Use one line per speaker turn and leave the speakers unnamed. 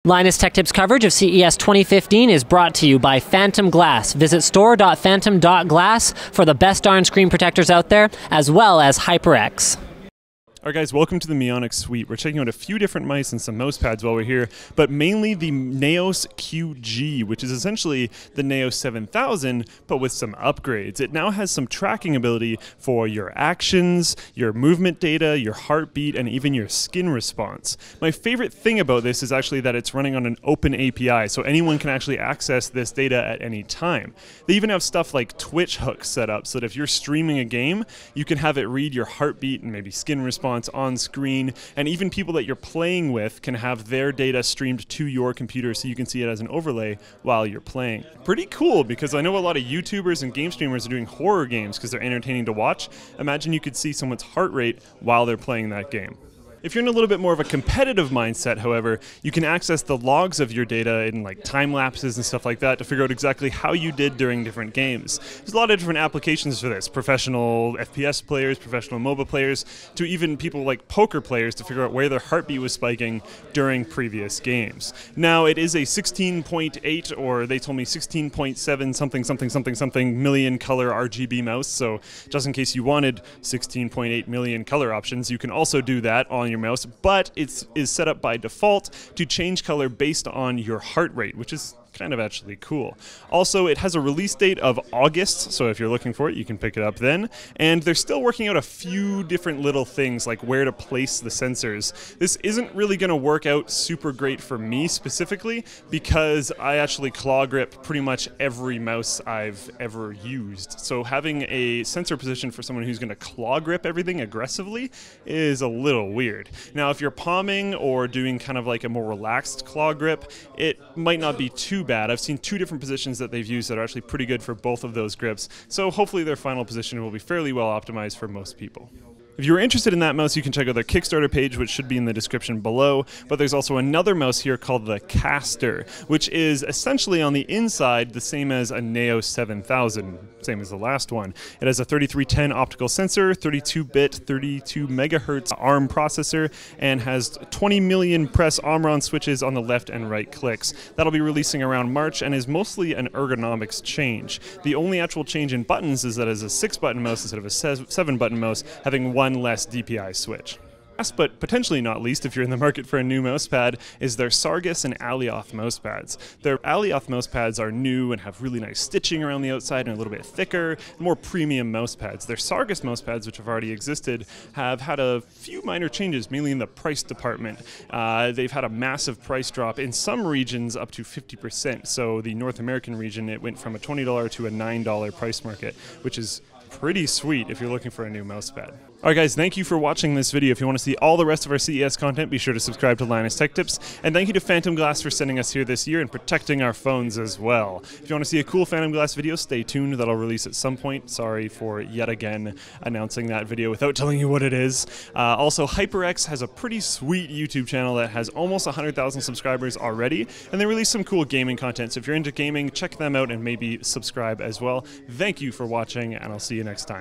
Linus Tech Tips coverage of CES 2015 is brought to you by Phantom Glass. Visit store.phantom.glass for the best darn screen protectors out there, as well as HyperX.
Alright guys, welcome to the Mionix suite. We're checking out a few different mice and some Mousepads while we're here, but mainly the Naos QG, which is essentially the Naos 7000, but with some upgrades. It now has some tracking ability for your actions, your movement data, your heartbeat, and even your skin response. My favorite thing about this is actually that it's running on an open API, so anyone can actually access this data at any time. They even have stuff like Twitch hooks set up, so that if you're streaming a game, you can have it read your heartbeat and maybe skin response on screen, and even people that you're playing with can have their data streamed to your computer so you can see it as an overlay while you're playing. Pretty cool, because I know a lot of YouTubers and game streamers are doing horror games because they're entertaining to watch. Imagine you could see someone's heart rate while they're playing that game. If you're in a little bit more of a competitive mindset, however, you can access the logs of your data in like time lapses and stuff like that to figure out exactly how you did during different games. There's a lot of different applications for this. Professional FPS players, professional MOBA players, to even people like poker players to figure out where their heartbeat was spiking during previous games. Now, it is a 16.8, or they told me 16.7 something million color RGB mouse, so just in case you wanted 16.8 million color options, you can also do that on your mouse, but it is set up by default to change color based on your heart rate, which is kind of actually cool. Also, it has a release date of August, so if you're looking for it, you can pick it up then. And they're still working out a few different little things, like where to place the sensors. This isn't really going to work out super great for me specifically, because I actually claw grip pretty much every mouse I've ever used. So having a sensor position for someone who's going to claw grip everything aggressively is a little weird. Now, if you're palming or doing kind of like a more relaxed claw grip, it might not be too bad. I've seen two different positions that they've used that are actually pretty good for both of those grips, so hopefully their final position will be fairly well optimized for most people. If you're interested in that mouse, you can check out their Kickstarter page, which should be in the description below, but there's also another mouse here called the Caster, which is essentially on the inside the same as a Naos 7000, same as the last one. It has a 3310 optical sensor, 32-bit, 32 megahertz ARM processor, and has 20 million press Omron switches on the left and right clicks. That'll be releasing around March and is mostly an ergonomics change. The only actual change in buttons is that it's a 6-button mouse instead of a 7-button mouse, having one less DPI switch. Last but potentially not least, if you're in the market for a new mousepad, is their Sargus and Alioth mousepads. Their Alioth mousepads are new and have really nice stitching around the outside and a little bit thicker, more premium mousepads. Their Sargus mousepads, which have already existed, have had a few minor changes, mainly in the price department. They've had a massive price drop in some regions up to 50%. So the North American region, it went from a $20 to a $9 price market, which is pretty sweet if you're looking for a new mousepad. Alright guys, thank you for watching this video. If you want to see all the rest of our CES content, be sure to subscribe to Linus Tech Tips. And thank you to Phantom Glass for sending us here this year and protecting our phones as well. If you want to see a cool Phantom Glass video, stay tuned. That'll release at some point. Sorry for yet again announcing that video without telling you what it is. Also, HyperX has a pretty sweet YouTube channel that has almost 100,000 subscribers already, and they release some cool gaming content. So if you're into gaming, check them out and maybe subscribe as well. Thank you for watching, and I'll see you next time.